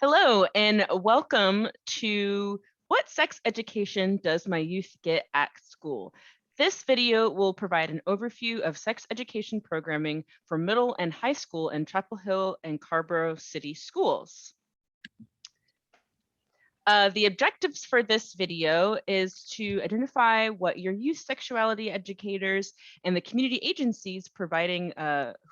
Hello, and welcome to What Sex Education Does My Youth Get at School? This video will provide an overview of sex education programming for middle and high school in Chapel Hill and Carrboro City schools. The objectives for this video is to identify what your youth sexuality educators and the community agencies providing,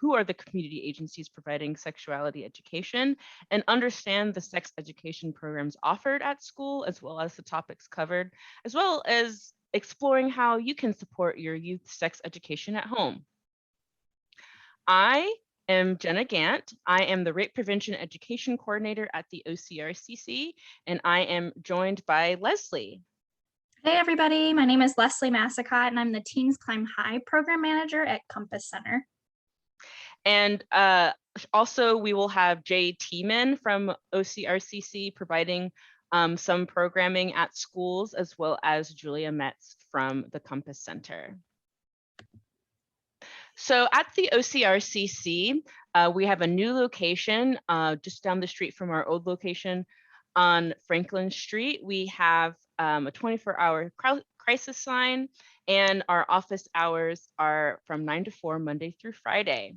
who are the community agencies providing sexuality education, and understand the sex education programs offered at school, as well as the topics covered, as well as exploring how you can support your youth sex education at home. I am Jenna Gant. I am the Rape Prevention Education Coordinator at the OCRCC, and I am joined by Leslie. Hey everybody, my name is Leslie Massicott and I'm the Teens Climb High Program Manager at Compass Center. And also we will have Jay Tiemann from OCRCC providing some programming at schools, as well as Julia Metz from the Compass Center. So at the OCRCC, we have a new location just down the street from our old location on Franklin Street. We have a 24-hour crisis line, and our office hours are from 9 to 4, Monday through Friday.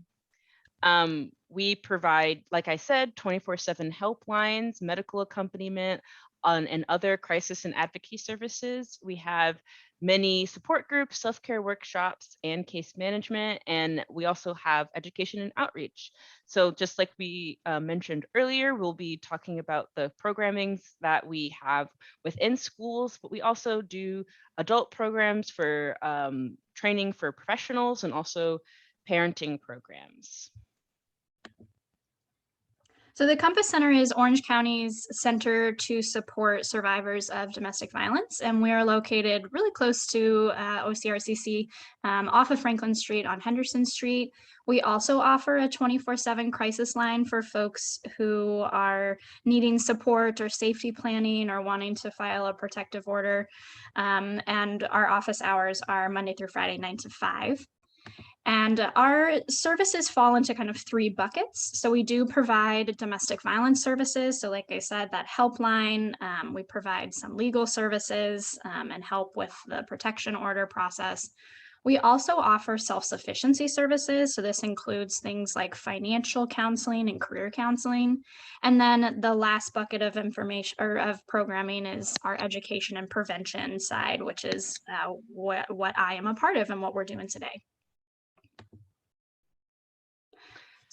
We provide, like I said, 24/7 helplines, medical accompaniment, and other crisis and advocacy services. We have many support groups, self-care workshops, and case management, and we also have education and outreach. So just like we mentioned earlier, we'll be talking about the programmings that we have within schools, but we also do adult programs for training for professionals and also parenting programs. So the Compass Center is Orange County's center to support survivors of domestic violence, and we are located really close to OCRCC off of Franklin Street on Henderson Street. We also offer a 24/7 crisis line for folks who are needing support or safety planning or wanting to file a protective order. And our office hours are Monday through Friday, 9 to 5. And our services fall into kind of three buckets. So we do provide domestic violence services. So like I said, that helpline, we provide some legal services and help with the protection order process. We also offer self-sufficiency services. So this includes things like financial counseling and career counseling. And then the last bucket of information or of programming is our education and prevention side, which is what I am a part of and what we're doing today.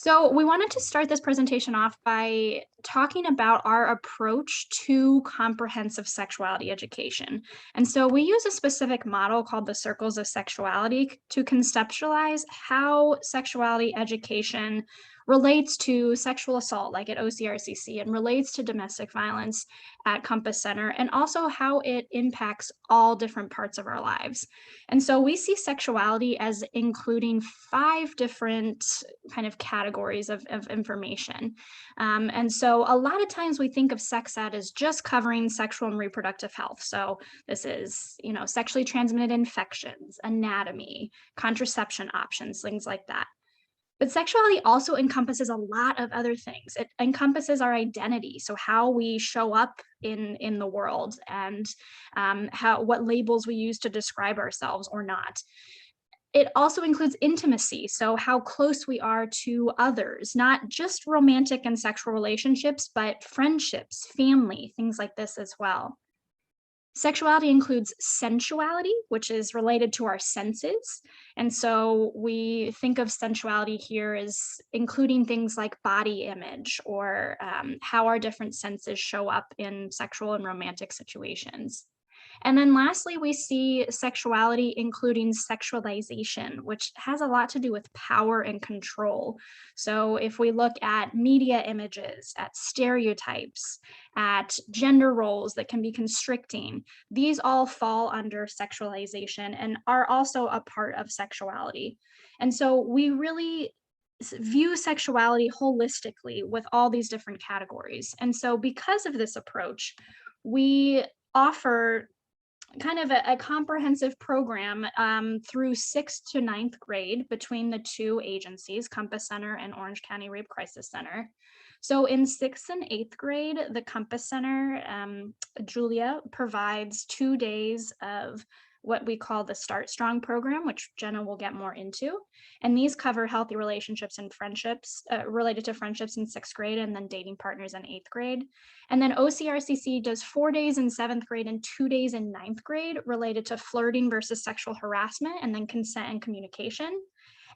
So we wanted to start this presentation off by talking about our approach to comprehensive sexuality education. And so we use a specific model called the Circles of Sexuality to conceptualize how sexuality education relates to sexual assault, like at OCRCC, and relates to domestic violence at Compass Center, and also how it impacts all different parts of our lives. And so we see sexuality as including 5 different kind of categories of information. And so a lot of times we think of sex ed as just covering sexual and reproductive health. So this is, sexually transmitted infections, anatomy, contraception options, things like that. But sexuality also encompasses a lot of other things. It encompasses our identity, so how we show up in the world, and what labels we use to describe ourselves or not. It also includes intimacy, so how close we are to others, not just romantic and sexual relationships, but friendships, family, things like this as well. Sexuality includes sensuality, which is related to our senses. And so we think of sensuality here as including things like body image or how our different senses show up in sexual and romantic situations. And then lastly, we see sexuality including sexualization, which has a lot to do with power and control. So if we look at media images, at stereotypes, at gender roles that can be constricting, these all fall under sexualization and are also a part of sexuality. And so we really view sexuality holistically with all these different categories. And so because of this approach, we offer kind of a comprehensive program through 6th to 9th grade between the two agencies, Compass Center and Orange County Rape Crisis Center. So in 6th and 8th grade, the Compass Center, Julia, provides 2 days of what we call the Start Strong program, which Jenna will get more into. And these cover healthy relationships and friendships related to friendships in 6th grade, and then dating partners in 8th grade. And then OCRCC does 4 days in 7th grade and 2 days in 9th grade related to flirting versus sexual harassment, and then consent and communication.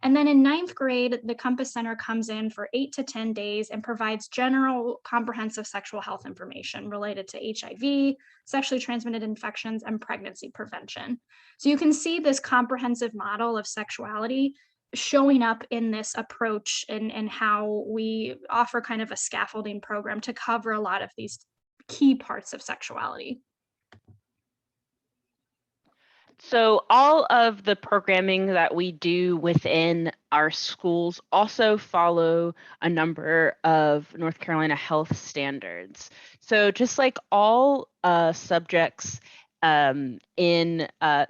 And then in 9th grade, the Compass Center comes in for 8 to 10 days and provides general comprehensive sexual health information related to HIV, sexually transmitted infections, and pregnancy prevention. So you can see this comprehensive model of sexuality showing up in this approach, and how we offer kind of a scaffolding program to cover a lot of these key parts of sexuality. So all of the programming that we do within our schools also follow a number of North Carolina health standards. So just like all subjects in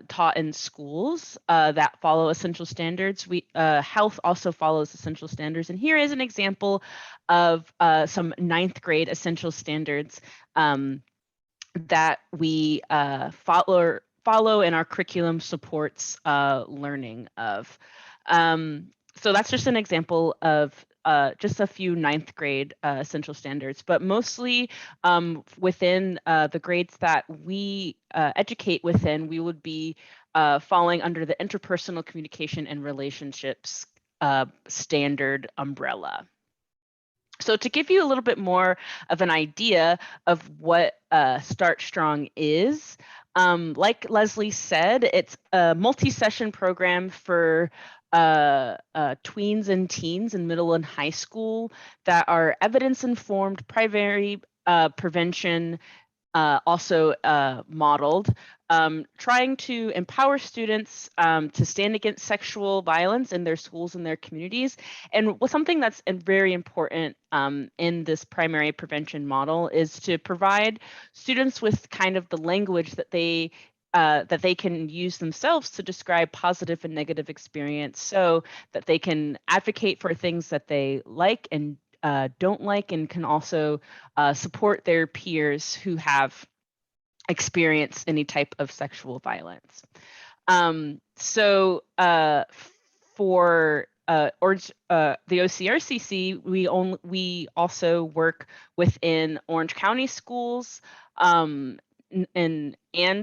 taught in schools that follow essential standards, we health also follows essential standards. And here is an example of some 9th grade essential standards that we follow and our curriculum supports learning of. So that's just an example of just a few 9th grade essential standards, but mostly within the grades that we educate within, we would be falling under the interpersonal communication and relationships standard umbrella. So to give you a little bit more of an idea of what Start Strong is, like Leslie said, it's a multi-session program for tweens and teens in middle and high school that are evidence-informed, primary prevention, also modeled, trying to empower students to stand against sexual violence in their schools and their communities. And something that's very important in this primary prevention model is to provide students with kind of the language that they can use themselves to describe positive and negative experience, so that they can advocate for things that they like and don't like, and can also support their peers who have experienced any type of sexual violence. So for the OCRCC, we also work within Orange County schools and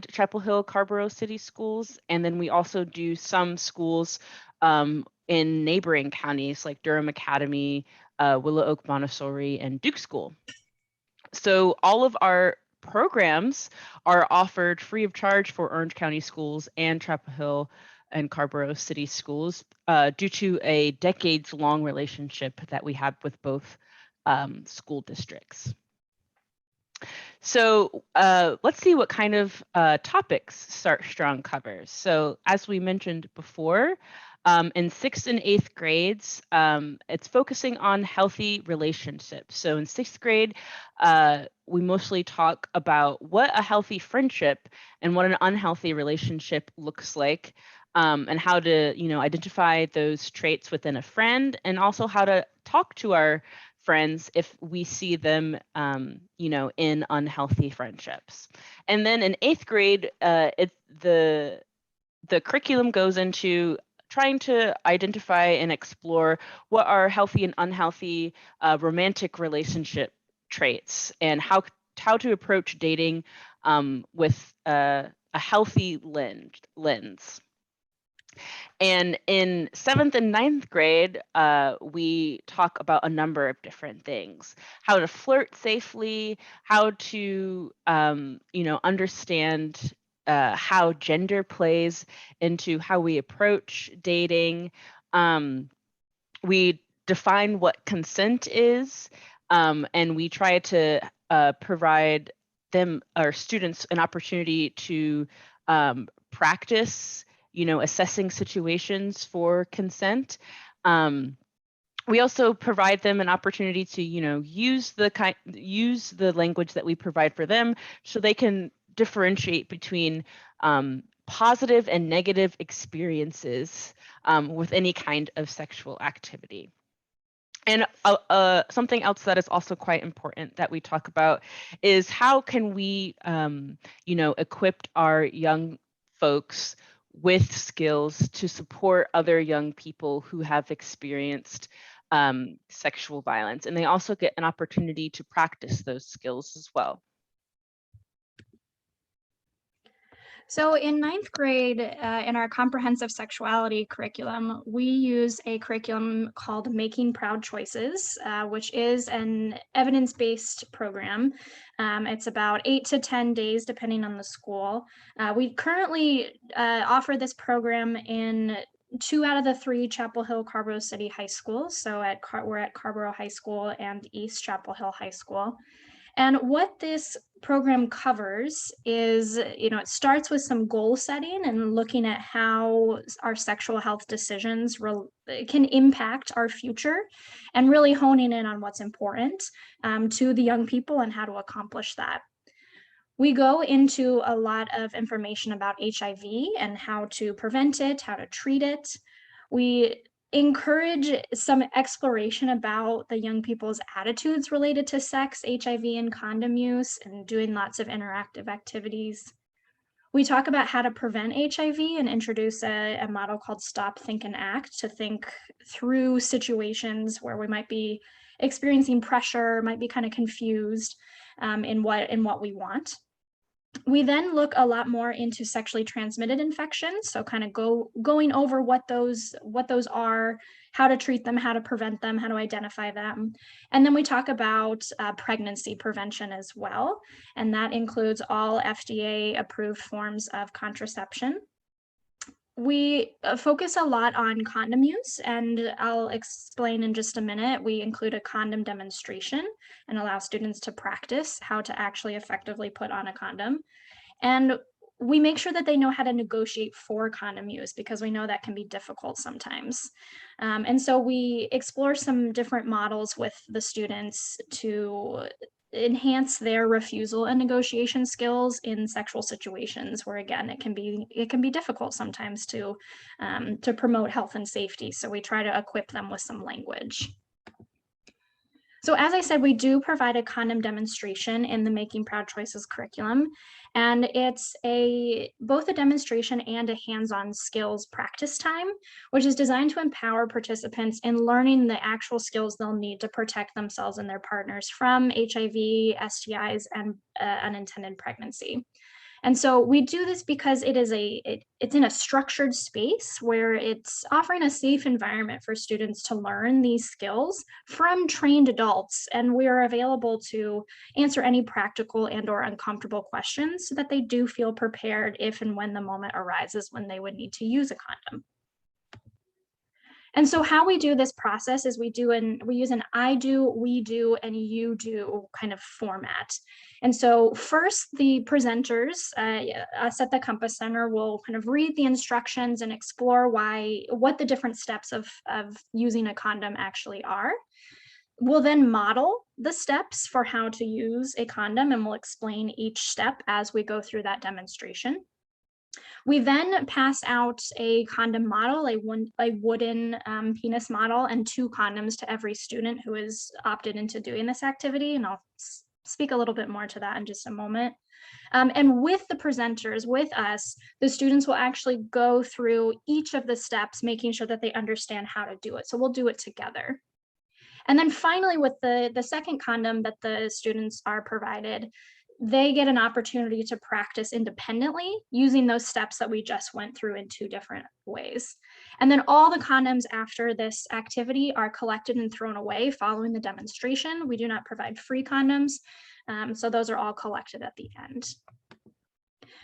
Chapel Hill, Carrboro City schools, and then we also do some schools in neighboring counties like Durham Academy, Willow Oak Montessori, and Duke School. So all of our programs are offered free of charge for Orange County schools and Chapel Hill and Carrboro City schools due to a decades-long relationship that we have with both school districts. So let's see what kind of topics Start Strong covers. So as we mentioned before, in 6th and 8th grades, it's focusing on healthy relationships. So in 6th grade, we mostly talk about what a healthy friendship and what an unhealthy relationship looks like, and how to, identify those traits within a friend, and also how to talk to our friends if we see them, in unhealthy friendships. And then in 8th grade, the curriculum goes into trying to identify and explore what are healthy and unhealthy romantic relationship traits, and how to approach dating with a healthy lens. And in 7th and 9th grade, we talk about a number of different things: how to flirt safely, how to, understand how gender plays into how we approach dating. We define what consent is, and we try to provide our students an opportunity to practice, assessing situations for consent. We also provide them an opportunity to, use the language that we provide for them, so they can differentiate between positive and negative experiences with any kind of sexual activity. And something else that is also quite important that we talk about is how can we, equip our young folks with skills to support other young people who have experienced sexual violence. And they also get an opportunity to practice those skills as well. So in ninth grade, in our comprehensive sexuality curriculum, we use a curriculum called Making Proud Choices, which is an evidence-based program. It's about 8 to 10 days, depending on the school. We currently offer this program in 2 out of the 3 Chapel Hill Carrboro City high schools. So we're at Carrboro High School and East Chapel Hill High School. And what this program covers is, it starts with some goal setting and looking at how our sexual health decisions can impact our future, and really honing in on what's important to the young people and how to accomplish that. We go into a lot of information about HIV and how to prevent it, how to treat it. We encourage some exploration about the young people's attitudes related to sex, HIV, and condom use, and doing lots of interactive activities. We talk about how to prevent HIV and introduce a model called Stop, Think, and Act to think through situations where we might be experiencing pressure, might be kind of confused in what we want. We then look a lot more into sexually transmitted infections, so kind of going over what those are, how to treat them, how to prevent them, how to identify them. And then we talk about pregnancy prevention as well, and that includes all FDA approved forms of contraception. We focus a lot on condom use, and I'll explain in just a minute. We include a condom demonstration and allow students to practice how to actually effectively put on a condom. And we make sure that they know how to negotiate for condom use, because we know that can be difficult sometimes. And so we explore some different models with the students to enhance their refusal and negotiation skills in sexual situations where, again, it can be difficult sometimes to promote health and safety. So we try to equip them with some language. So as I said, we do provide a condom demonstration in the Making Proud Choices curriculum, and it's both a demonstration and a hands-on skills practice time, which is designed to empower participants in learning the actual skills they'll need to protect themselves and their partners from HIV, STIs, and unintended pregnancy. And so we do this because it's in a structured space where it's offering a safe environment for students to learn these skills from trained adults. And we are available to answer any practical and/or uncomfortable questions so that they do feel prepared if and when the moment arises when they would need to use a condom. And so how we do this process is we use an I do, we do, and you do kind of format. And so first, the presenters, us at the Compass Center, will kind of read the instructions and explore what the different steps of using a condom actually are. We'll then model the steps for how to use a condom, and we'll explain each step as we go through that demonstration. We then pass out a condom model, a wooden penis model, and 2 condoms to every student who is opted into doing this activity. And I'll speak a little bit more to that in just a moment. And with the presenters, with us, the students will actually go through each of the steps, making sure that they understand how to do it. So we'll do it together. And then finally, with the second condom that the students are provided, they get an opportunity to practice independently using those steps that we just went through in 2 different ways. And then all the condoms after this activity are collected and thrown away following the demonstration. We do not provide free condoms, so those are all collected at the end.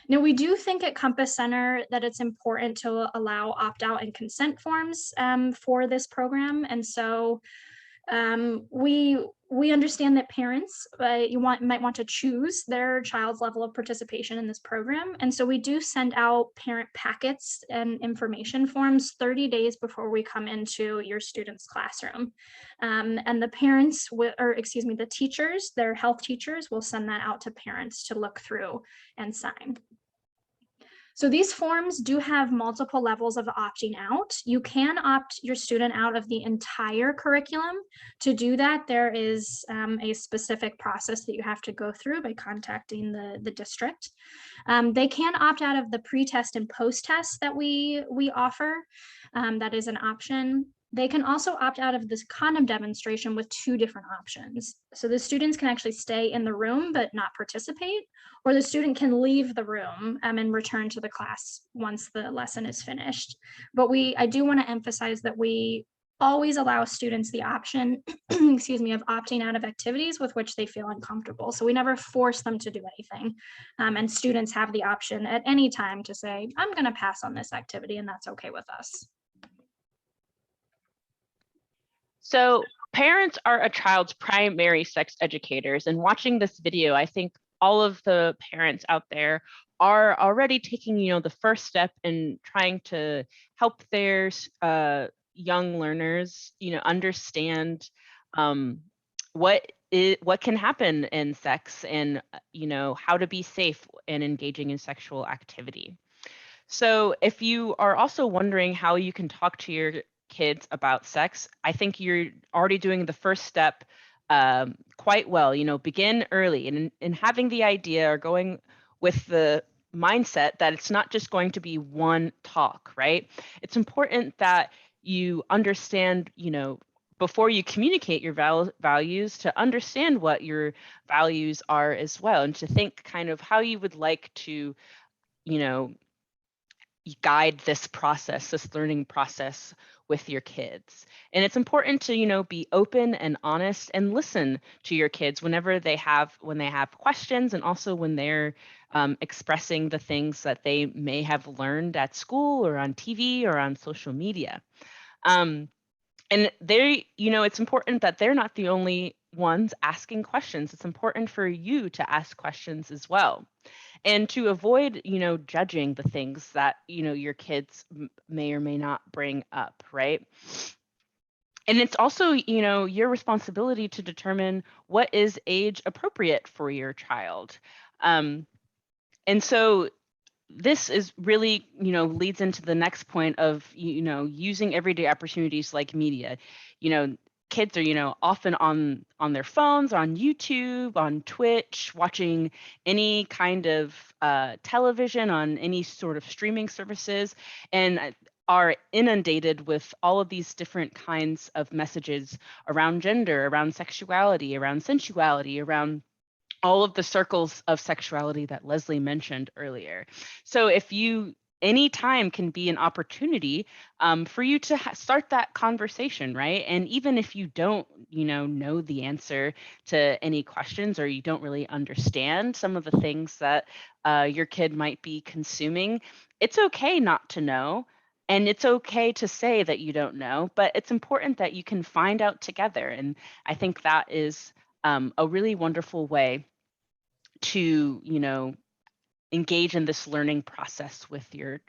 Now, we do think at Compass Center that it's important to allow opt-out and consent forms for this program. And so We understand that parents might want to choose their child's level of participation in this program, and so we do send out parent packets and information forms 30 days before we come into your student's classroom. And the parents, or excuse me, the teachers, their health teachers will send that out to parents to look through and sign. So these forms do have multiple levels of opting out. You can opt your student out of the entire curriculum. To do that, there is a specific process that you have to go through by contacting the district. They can opt out of the pre-test and post-test that we offer. That is an option. They can also opt out of this condom demonstration with 2 different options. So the students can actually stay in the room but not participate, or the student can leave the room and return to the class once the lesson is finished. But I do want to emphasize that we always allow students the option, excuse me, of opting out of activities with which they feel uncomfortable. So we never force them to do anything. And students have the option at any time to say, I'm going to pass on this activity, and that's okay with us. So parents are a child's primary sex educators, and watching this video, I think all of the parents out there are already taking, the first step in trying to help their young learners, understand what can happen in sex, and how to be safe in engaging in sexual activity. So if you are also wondering how you can talk to your kids about sex, I think you're already doing the first step quite well. Begin early, and in having the idea or going with the mindset that it's not just going to be one talk, right? It's important that you understand, before you communicate your values, to understand what your values are as well, and to think kind of how you would like to, guide this process, this learning process with your kids. And it's important to, be open and honest and listen to your kids when they have questions, and also when they're expressing the things that they may have learned at school or on TV or on social media. And it's important that they're not the only ones asking questions. It's important for you to ask questions as well, and to avoid, judging the things that, your kids may or may not bring up, right? And it's also, your responsibility to determine what is age appropriate for your child. And so this is really, leads into the next point of, using everyday opportunities like media. Kids are, often on their phones, on YouTube, on Twitch, watching any kind of television, on any sort of streaming services, and are inundated with all of these different kinds of messages around gender, around sexuality, around sensuality, around all of the circles of sexuality that Leslie mentioned earlier. So if any time can be an opportunity for you to start that conversation, right? And even if you don't, know the answer to any questions, or you don't really understand some of the things that your kid might be consuming, it's okay not to know. And it's okay to say that you don't know, but it's important that you can find out together. And I think that is a really wonderful way to, engage in this learning process with your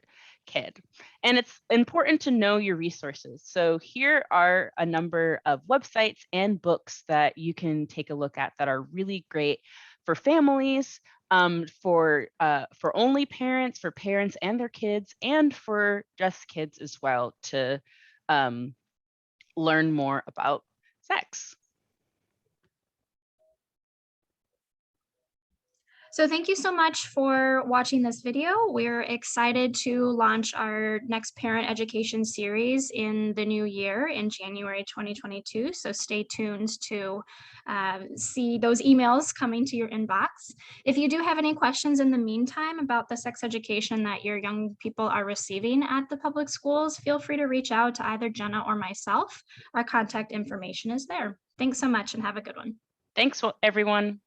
kid. And it's important to know your resources. So here are a number of websites and books that you can take a look at that are really great for families, for only parents, for parents and their kids, and for just kids as well, to learn more about sex. So thank you so much for watching this video. We're excited to launch our next parent education series in the new year in January 2022. So stay tuned to see those emails coming to your inbox. If you do have any questions in the meantime about the sex education that your young people are receiving at the public schools, feel free to reach out to either Jenna or myself. Our contact information is there. Thanks so much and have a good one. Thanks, everyone.